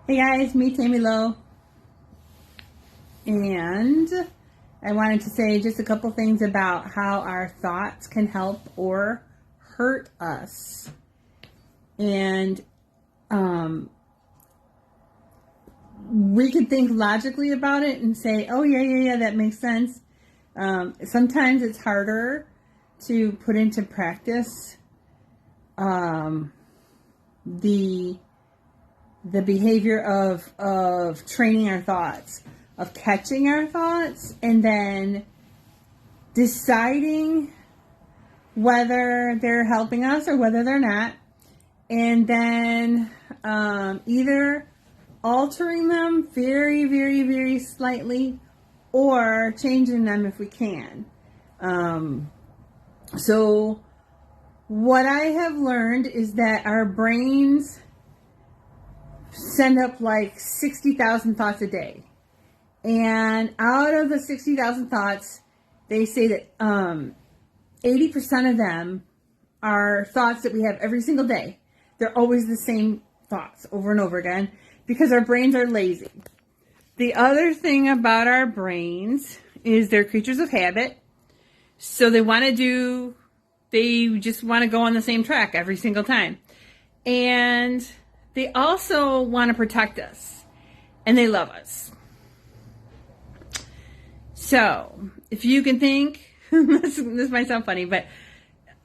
Hey guys, me Tammy Lowe, and I wanted to say just a couple things about how our thoughts can help or hurt us. And we could think logically about it and say, oh yeah, that makes sense. Sometimes it's harder to put into practice the behavior of training our thoughts, of catching our thoughts, and then deciding whether they're helping us or whether they're not, and then either altering them very, very, very slightly or changing them if we can. So what I have learned is that our brains send up like 60,000 thoughts a day. And out of the 60,000 thoughts, they say that 80% of them are thoughts that we have every single day. They're always the same thoughts over and over again because our brains are lazy. The other thing about our brains is they're creatures of habit. So they just want to go on the same track every single time. And they also want to protect us, and they love us. So, if you can think, this might sound funny, but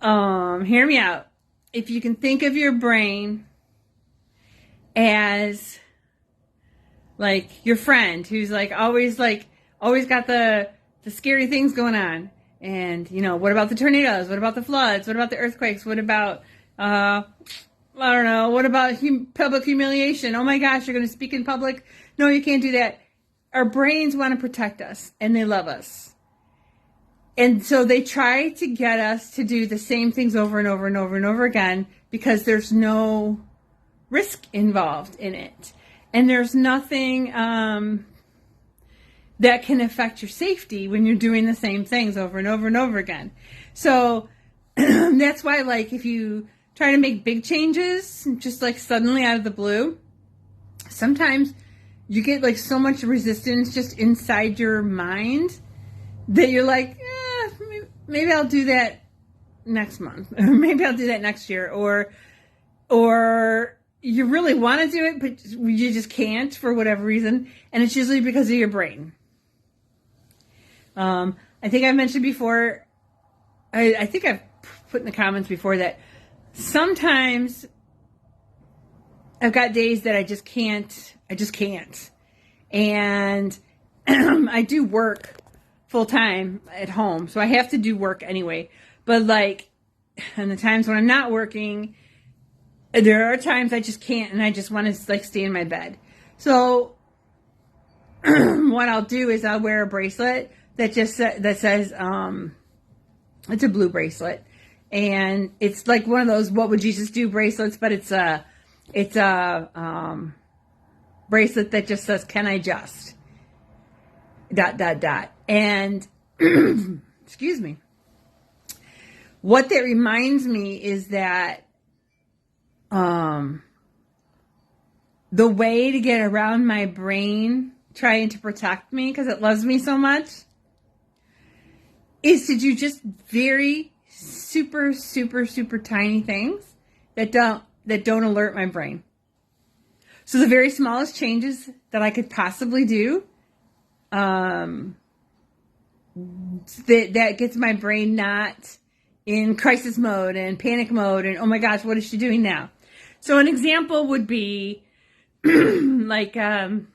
hear me out. If you can think of your brain as like your friend who's always got the scary things going on, and what about the tornadoes? What about the floods? What about the earthquakes? What about I don't know. What about public humiliation? Oh my gosh, you're going to speak in public? No, you can't do that. Our brains want to protect us, and they love us. And so they try to get us to do the same things over and over and over and over again because there's no risk involved in it. And there's nothing that can affect your safety when you're doing the same things over and over and over again. So that's why, if you try to make big changes, just suddenly out of the blue, sometimes you get so much resistance just inside your mind that you're maybe I'll do that next month, or maybe I'll do that next year, or you really want to do it, but you just can't for whatever reason, and it's usually because of your brain. I think I've mentioned before, I think I've put in the comments before that sometimes I've got days that I just can't. And I do work full time at home, so I have to do work anyway. But and the times when I'm not working, there are times I just can't, and I just want to stay in my bed. So what I'll do is I'll wear a bracelet that says it's a blue bracelet. And it's one of those "What would Jesus do" bracelets, but it's a bracelet that just says "Can I just ... And excuse me. What that reminds me is that the way to get around my brain trying to protect me because it loves me so much is to do just very super, super, super tiny things that don't alert my brain. So the very smallest changes that I could possibly do, that gets my brain not in crisis mode and panic mode and oh my gosh, what is she doing now? So an example would be the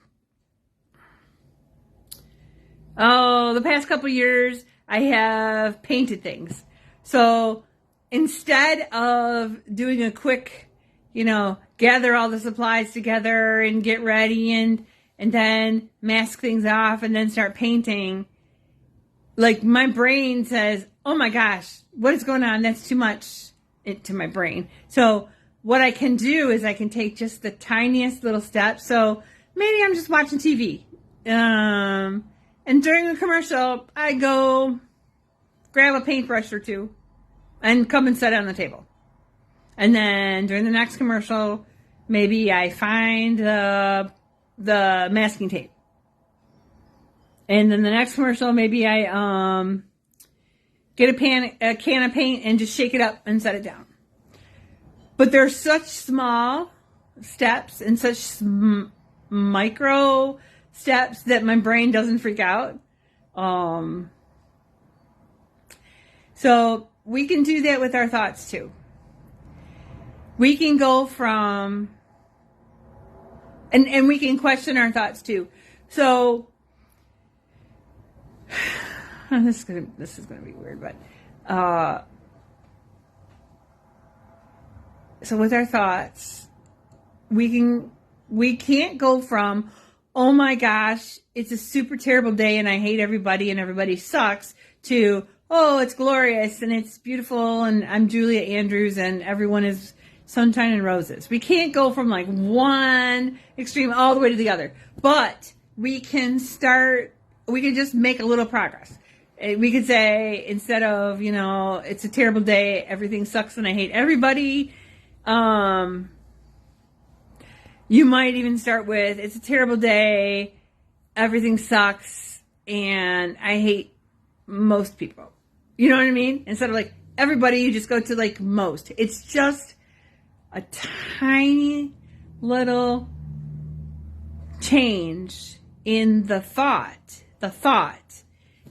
past couple years I have painted things. So instead of doing a quick, gather all the supplies together and get ready and then mask things off and then start painting, my brain says, oh my gosh, what is going on? That's too much to my brain. So what I can do is I can take just the tiniest little steps. So maybe I'm just watching TV. And during the commercial, I go grab a paintbrush or two and come and set it on the table. And then during the next commercial, maybe I find the masking tape. And then the next commercial, maybe I get a can of paint and just shake it up and set it down. But they're such small steps and such micro steps that my brain doesn't freak out. So we can do that with our thoughts too. We can go from, and we can question our thoughts too. So this is gonna be weird, but so with our thoughts, we can't go from, oh my gosh, it's a super terrible day and I hate everybody and everybody sucks, to, oh, it's glorious and it's beautiful and I'm Julia Andrews and everyone is sunshine and roses. We can't go from like one extreme all the way to the other, but we can just make a little progress. We could say, instead of, it's a terrible day, everything sucks and I hate everybody, you might even start with, it's a terrible day, everything sucks, and I hate most people. You know what I mean? Instead of like everybody, you just go to like most. It's just a tiny little change in the thought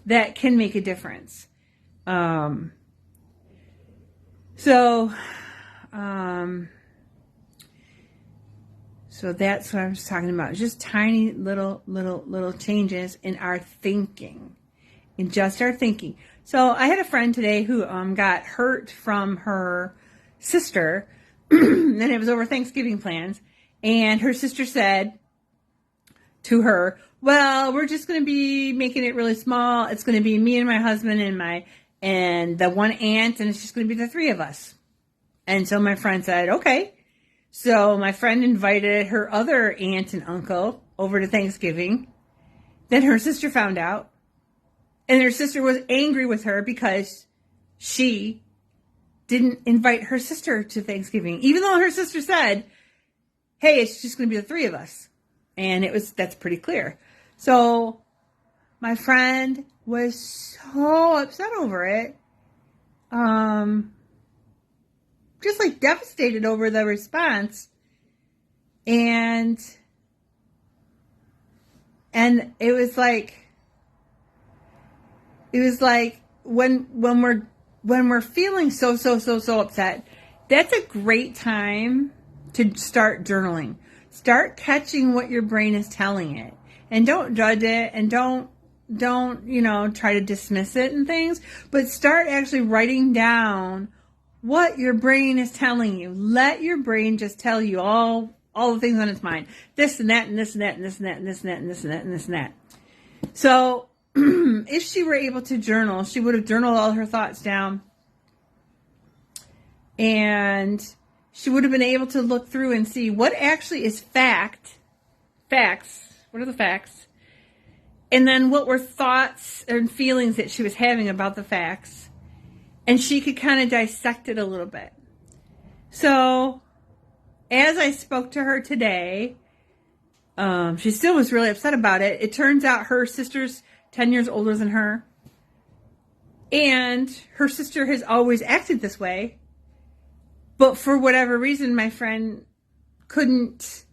that can make a difference. So that's what I was talking about. Just tiny little changes in our thinking, in just our thinking. So I had a friend today who got hurt from her sister, and it was over Thanksgiving plans. And her sister said to her, well, we're just going to be making it really small. It's going to be me and my husband and the one aunt, and it's just going to be the three of us. And so my friend said, okay. So my friend invited her other aunt and uncle over to Thanksgiving. Then her sister found out. And her sister was angry with her because she didn't invite her sister to Thanksgiving, even though her sister said, hey, it's just going to be the three of us. And that's pretty clear. So my friend was so upset over it. Just like devastated over the response. And it was like when we're feeling so upset, that's a great time to start journaling. Start catching what your brain is telling it, and don't judge it, and don't try to dismiss it and things, but start actually writing down what your brain is telling you. Let your brain just tell you all the things on its mind. This and that and this and that and this and that and this and that and this and that and this and that. So if she were able to journal, she would have journaled all her thoughts down. And she would have been able to look through and see what actually is facts. What are the facts? And then what were thoughts and feelings that she was having about the facts. And she could kind of dissect it a little bit. So as I spoke to her today, she still was really upset about it. It turns out her sister's 10 years older than her. And her sister has always acted this way. But for whatever reason, my friend couldn't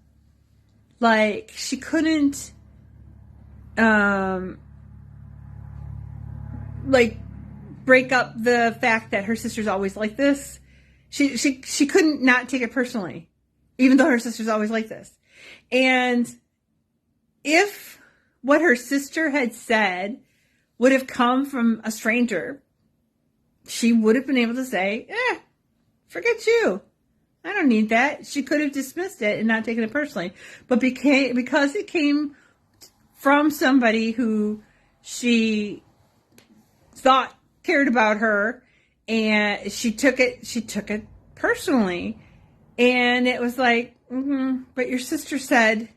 break up the fact that her sister's always like this. She couldn't not take it personally, even though her sister's always like this. And if what her sister had said would have come from a stranger, she would have been able to say, forget you. I don't need that. She could have dismissed it and not taken it personally. But because it came from somebody who she thought cared about her, and she took it personally. And it was like, but your sister said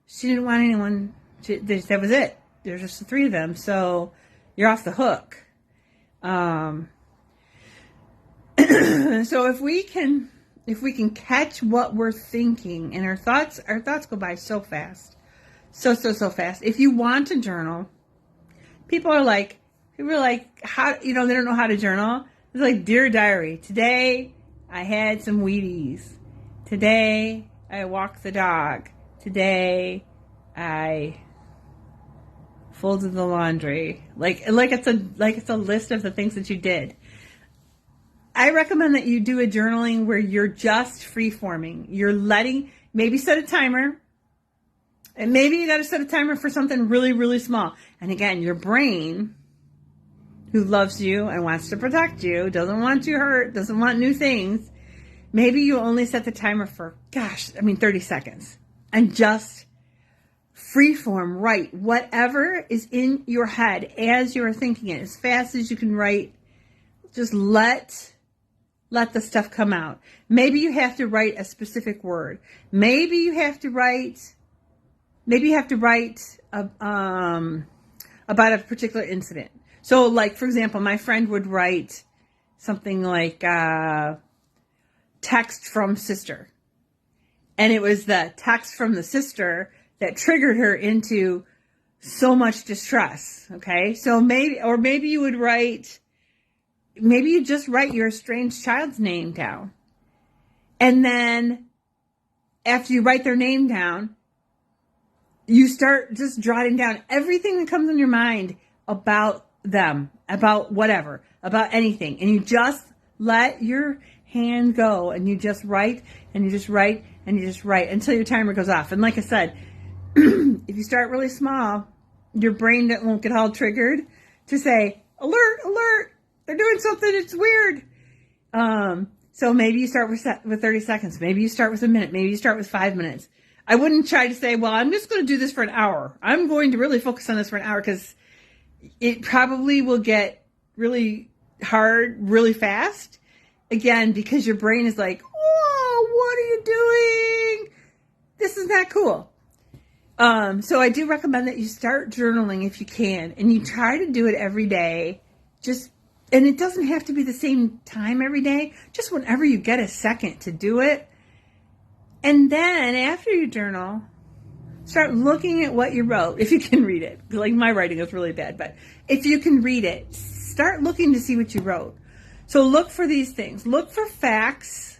she didn't want anyone that was it. There's just the three of them, so you're off the hook. So if if we can catch what we're thinking, and our thoughts go by so fast. So fast. If you want to journal, people are like, how, they don't know how to journal. It's like, Dear Diary, today I had some Wheaties. Today I walked the dog. Today I folded the laundry. Like it's a list of the things that you did. I recommend that you do a journaling where you're just free forming. You're maybe set a timer. And maybe you got to set a timer for something really, really small. And again, your brain, who loves you and wants to protect you, doesn't want you hurt, doesn't want new things. Maybe you only set the timer for, 30 seconds. And just freeform, write whatever is in your head as you're thinking it, as fast as you can write. Just let the stuff come out. Maybe you have to write a specific word. Maybe you have to write about a particular incident. So, like, for example, my friend would write something like text from sister. And it was the text from the sister that triggered her into so much distress. Okay? So maybe you would write, maybe you just write your estranged child's name down. And then after you write their name down, you start just jotting down everything that comes in your mind about them, about whatever, about anything. And you just let your hand go, and you just write, and you just write, and you just write until your timer goes off. And like I said, if you start really small, your brain won't get all triggered to say, alert, alert, they're doing something, it's weird. So maybe you start with 30 seconds. Maybe you start with a minute. Maybe you start with 5 minutes. I wouldn't try to say, well, I'm just going to do this for an hour. I'm going to really focus on this for an hour, because it probably will get really hard really fast. Again, because your brain is like, oh, what are you doing? This is not cool. So I do recommend that you start journaling if you can, and you try to do it every day. And it doesn't have to be the same time every day, just whenever you get a second to do it. And then after you journal, start looking at what you wrote, if you can read it. Like, my writing is really bad, but if you can read it, start looking to see what you wrote. So look for these things. Look for facts.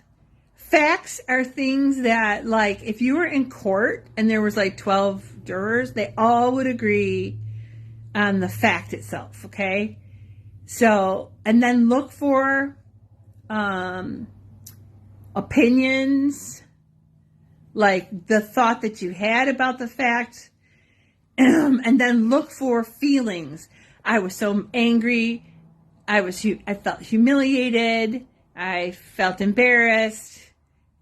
Facts are things that, like, if you were in court and there was like 12 jurors, they all would agree on the fact itself, okay? So, and then look for opinions, like the thought that you had about the fact, and then look for feelings. I was so angry. I felt humiliated. I felt embarrassed.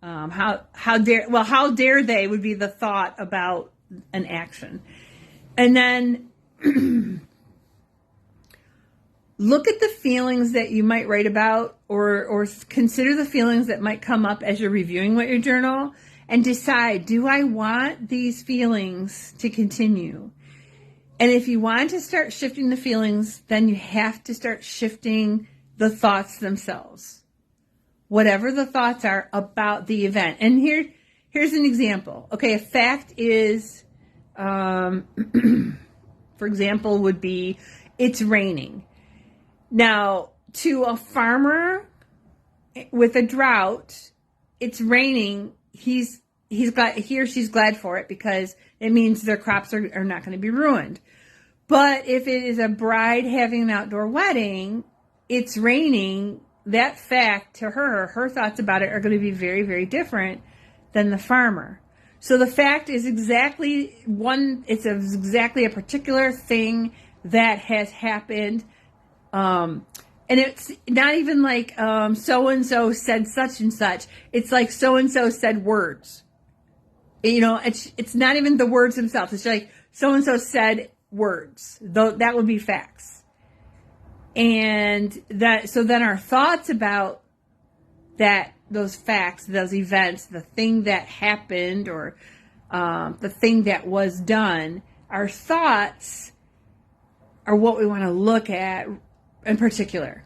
How dare they would be the thought about an action. And then look at the feelings that you might write about, or consider the feelings that might come up as you're reviewing what your journal, and decide, do I want these feelings to continue? And if you want to start shifting the feelings, then you have to start shifting the thoughts themselves. Whatever the thoughts are about the event. And here's an example. Okay, a fact is, for example, would be, it's raining. Now, to a farmer with a drought, it's raining. He or she's glad for it, because it means their crops are not going to be ruined. But if it is a bride having an outdoor wedding, it's raining. That fact, to her thoughts about it are going to be very, very different than the farmer. So the fact is exactly a particular thing that has happened. And it's not even like so-and-so said such and such. It's like so-and-so said words. It's not even the words themselves. It's like so-and-so said words. That would be facts. And so then our thoughts about those facts, those events, the thing that happened, or the thing that was done, our thoughts are what we want to look at in particular.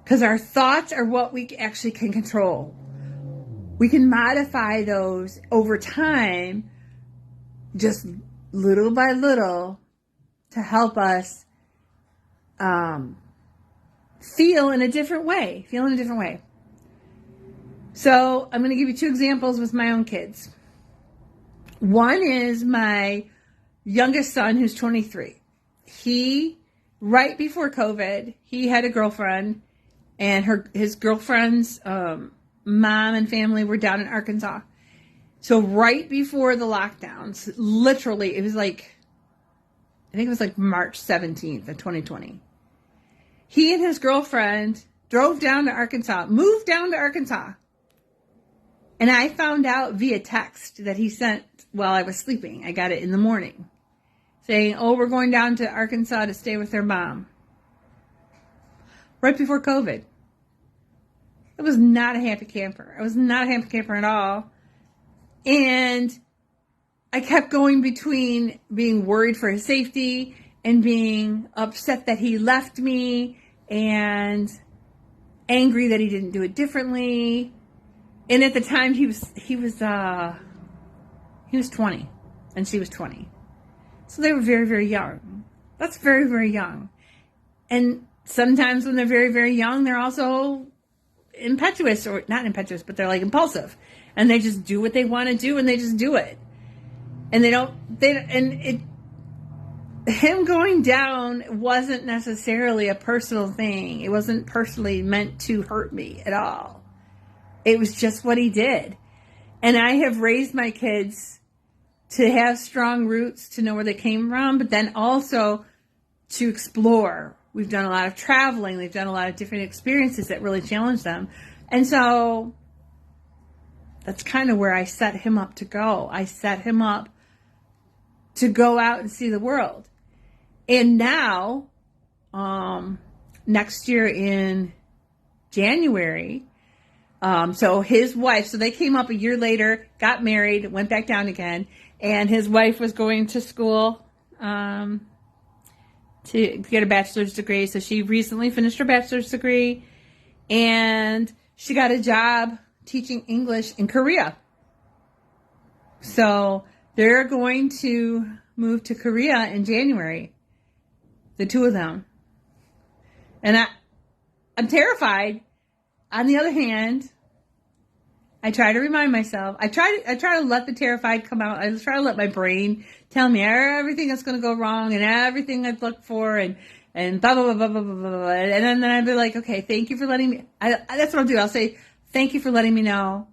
Because our thoughts are what we actually can control. we can modify those over time, just little by little, to help us feel in a different way. So I'm going to give you two examples with my own kids. One is my youngest son, who's 23. He, right before COVID, he had a girlfriend, and his girlfriend's mom and family were down in Arkansas. So right before the lockdowns, literally, it was like, I think it was like March 17th of 2020. He and his girlfriend drove down to Arkansas, moved down to Arkansas. And I found out via text that he sent while I was sleeping. I got it in the morning saying, oh, we're going down to Arkansas to stay with their mom. Right before COVID. I was not a happy camper. I was not a happy camper at all. And I kept going between being worried for his safety and being upset that he left me and angry that he didn't do it differently. And at the time he was 20 and she was 20. So they were very, very young. That's very, very young. And sometimes when they're very, very young, they're also impetuous, or not impetuous, but they're like impulsive. And they just do what they want to do, and they just do it. And him going down wasn't necessarily a personal thing. It wasn't personally meant to hurt me at all. It was just what he did. And I have raised my kids to have strong roots, to know where they came from, but then also to explore. We've done a lot of traveling. They've done a lot of different experiences that really challenge them. And so that's kind of where I set him up to go. I set him up to go out and see the world. And now, next year in January, so his wife, so they came up a year later, got married, went back down again, and his wife was going to school to get a bachelor's degree. So she recently finished her bachelor's degree, and she got a job teaching English in Korea. So they're going to move to Korea in January, the two of them. And I'm terrified. On the other hand, I try to remind myself. I try to let the terrified come out. I try to let my brain tell me everything that's going to go wrong and everything I've looked for and blah, blah, blah, blah, blah, blah, blah. And then I'd be like, okay, thank you for letting me. That's what I'll do. I'll say, thank you for letting me know.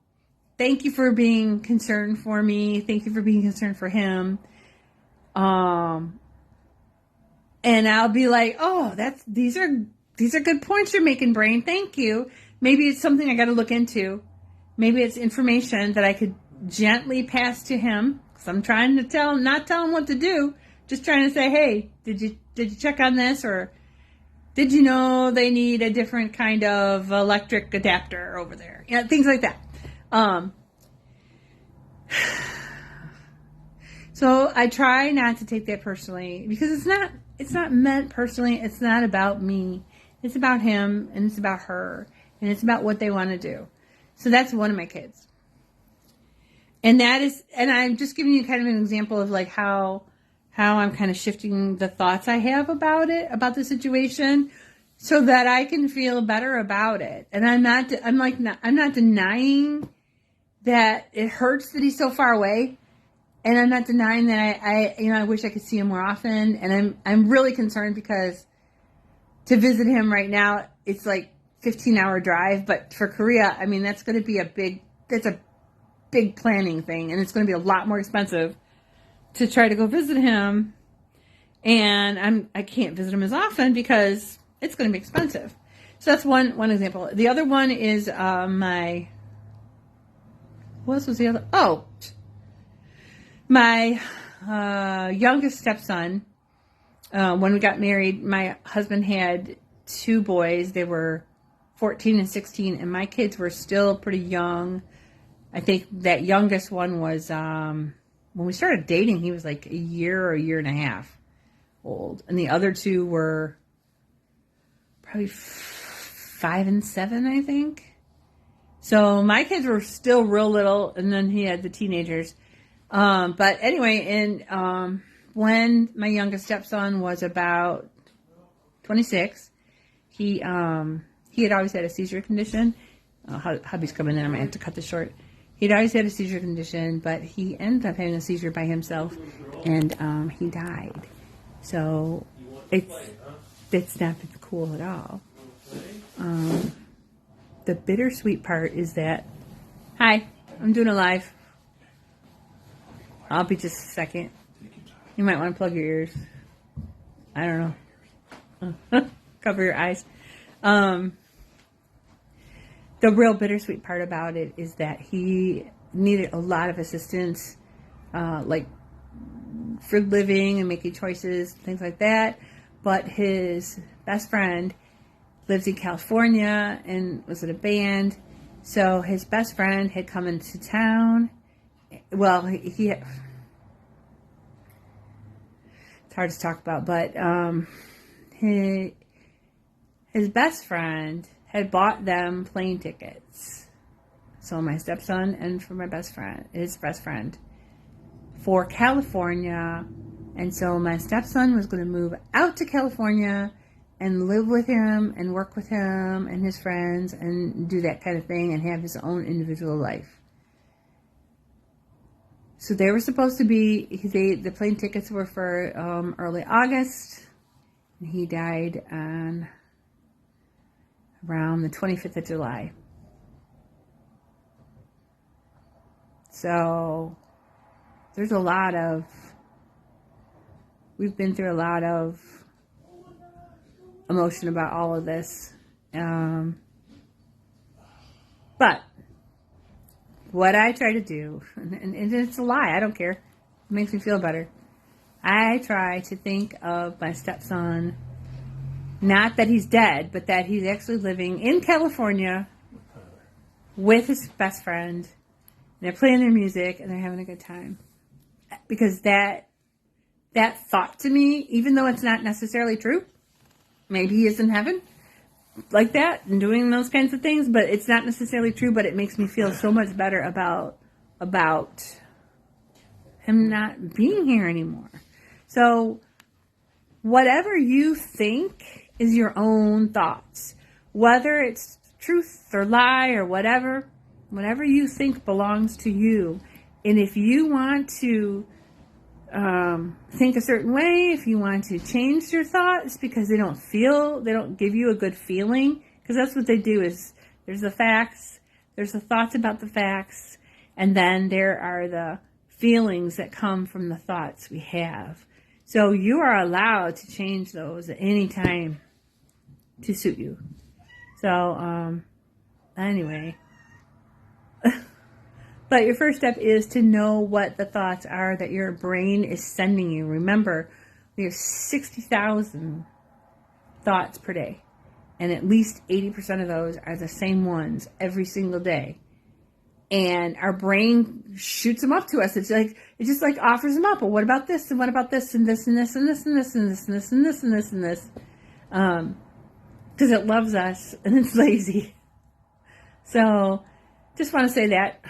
Thank you for being concerned for me. Thank you for being concerned for him. And I'll be like, oh, these are good points you're making, brain. Thank you. Maybe it's something I got to look into. Maybe it's information that I could gently pass to him. Because I'm trying to not tell him what to do. Just trying to say, hey, did you check on this? Or did you know they need a different kind of electric adapter over there? You know, things like that. So I try not to take that personally, because it's not meant personally. It's not about me. It's about him, and it's about her, and it's about what they want to do. So that's one of my kids. And I'm just giving you kind of an example of like how I'm kind of shifting the thoughts I have about the situation, so that I can feel better about it. And I'm not denying that it hurts that he's so far away. And I'm not denying that I wish I could see him more often. And I'm really concerned, because to visit him right now, it's like 15-hour drive. But for Korea, I mean, that's going to be a big planning thing. And it's going to be a lot more expensive to try to go visit him. And I can't visit him as often because it's going to be expensive. So that's one example. The other one is what was the other? Oh, my youngest stepson. When we got married, my husband had two boys. They were 14 and 16, and my kids were still pretty young. I think that youngest one was, when we started dating, he was like a year or a year and a half old. And the other two were probably 5 and 7, I think. So my kids were still real little, and then he had the teenagers. But anyway, and when my youngest stepson was about 26, he had always had a seizure condition. Hubby's coming in. I might have to cut this short. He'd always had a seizure condition, but he ended up having a seizure by himself, and he died. So it's not cool at all. The bittersweet part is that, hi, I'm doing a live. I'll be just a second. You might want to plug your ears. I don't know. Cover your eyes. The real bittersweet part about it is that he needed a lot of assistance, like for living and making choices, things like that. But his best friend lives in California and was in a band. So his best friend had come into town. Well, it's hard to talk about, but his best friend had bought them plane tickets. So my stepson and for his best friend, for California. And so my stepson was going to move out to California and live with him and work with him and his friends and do that kind of thing and have his own individual life. So they were supposed to be, the plane tickets were for early August. And he died on around the 25th of July. So we've been through a lot of emotion about all of this. But what I try to do, and it's a lie, I don't care. It makes me feel better. I try to think of my stepson, not that he's dead, but that he's actually living in California with his best friend. And they're playing their music and they're having a good time. Because that thought to me, even though it's not necessarily true, maybe he is in heaven like that and doing those kinds of things, but it's not necessarily true, but it makes me feel so much better about him not being here anymore. So whatever you think is your own thoughts, whether it's truth or lie or whatever you think belongs to you. And if you want to think a certain way, if you want to change your thoughts because they don't give you a good feeling, because that's what they do, is there's the facts, there's the thoughts about the facts, and then there are the feelings that come from the thoughts we have. So you are allowed to change those at any time to suit you. So anyway, but your first step is to know what the thoughts are that your brain is sending you. Remember, we have 60,000 thoughts per day, and at least 80% of those are the same ones every single day. And our brain shoots them up to us. It just offers them up. Well, what about this? And what about this? And this and this and this and this and this and this and this and this and this. Because it loves us and it's lazy. So just want to say that.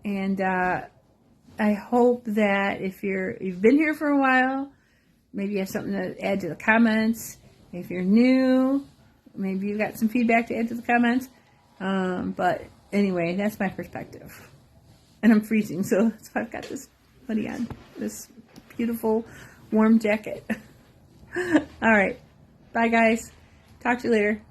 And I hope that if you've been here for a while, maybe you have something to add to the comments. If you're new, maybe you've got some feedback to add to the comments. But anyway, that's my perspective. And I'm freezing, so that's why I've got this hoodie on. This beautiful warm jacket. All right. Bye, guys. Talk to you later.